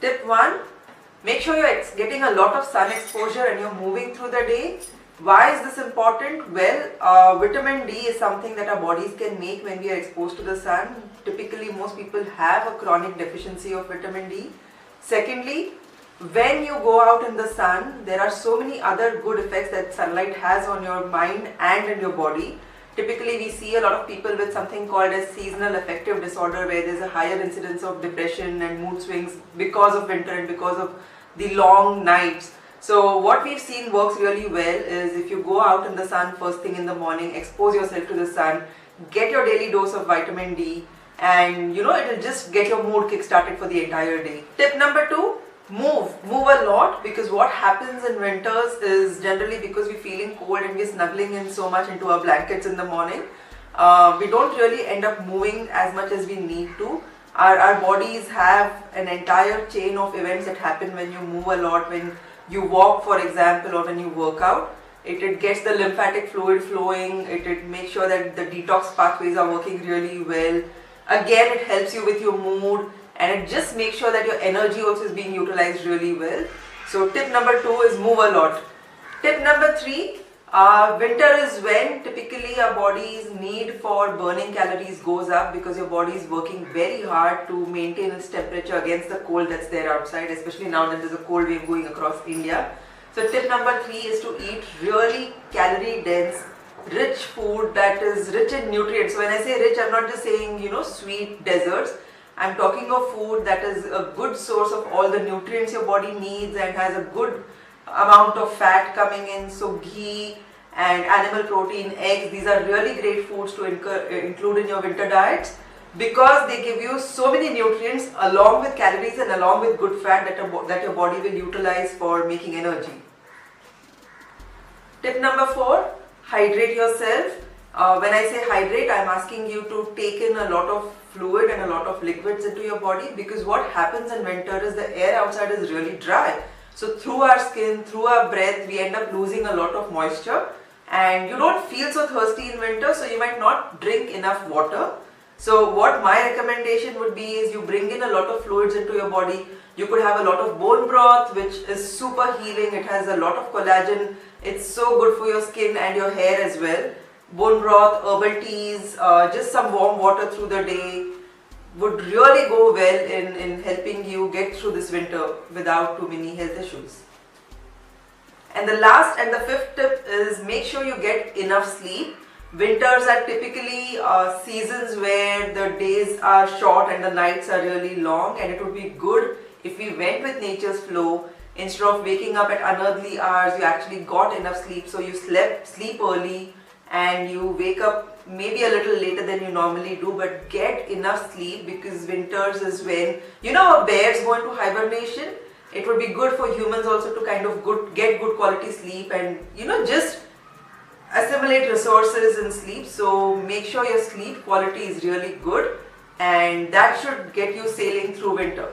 Tip 1. Make sure you're getting a lot of sun exposure and you're moving through the day. Why is this important? Well, vitamin D is something that our bodies can make when we are exposed to the sun. Typically, most people have a chronic deficiency of vitamin D. Secondly, when you go out in the sun, there are so many other good effects that sunlight has on your mind and in your body. Typically, we see a lot of people with something called as seasonal affective disorder, where there's a higher incidence of depression and mood swings because of winter and because of the long nights. So what we've seen works really well is if you go out in the sun first thing in the morning, expose yourself to the sun, get your daily dose of vitamin D, and it'll just get your mood kick-started for the entire day. Tip number 2, move a lot, because what happens in winters is generally because we're feeling cold and we're snuggling in so much into our blankets in the morning, we don't really end up moving as much as we need to. Our bodies have an entire chain of events that happen when you move a lot, when you walk, for example, or when you work out. It gets the lymphatic fluid flowing, it makes sure that the detox pathways are working really well. Again, it helps you with your mood, and it just makes sure that your energy also is being utilized really well. So tip number 2 is move a lot. Tip number 3, winter is when typically our body's need for burning calories goes up, because your body is working very hard to maintain its temperature against the cold that's there outside, especially now that there's a cold wave going across India. So tip number 3 is to eat really calorie dense, rich food that is rich in nutrients. So when I say rich, I'm not just saying sweet desserts. I'm talking of food that is a good source of all the nutrients your body needs and has a good amount of fat coming in. So ghee and animal protein, eggs, these are really great foods to include in your winter diets, because they give you so many nutrients along with calories and along with good fat that your body will utilize for making energy. Tip number 4, hydrate yourself. When I say hydrate, I'm asking you to take in a lot of fluid and a lot of liquids into your body, because what happens in winter is the air outside is really dry. So through our skin, through our breath, we end up losing a lot of moisture, and you don't feel so thirsty in winter, so you might not drink enough water. So what my recommendation would be is you bring in a lot of fluids into your body. You could have a lot of bone broth, which is super healing. It has a lot of collagen. It's so good for your skin and your hair as well. Bone broth, herbal teas, just some warm water through the day would really go well in helping you get through this winter without too many health issues. And the last and the 5th tip is make sure you get enough sleep. Winters are typically seasons where the days are short and the nights are really long, and it would be good if we went with nature's flow. Instead of waking up at unearthly hours, you actually got enough sleep, so you sleep early and you wake up maybe a little later than you normally do, but get enough sleep, because winters is when bears go into hibernation. It would be good for humans also to kind of get good quality sleep and just assimilate resources in sleep. So make sure your sleep quality is really good, and that should get you sailing through winter.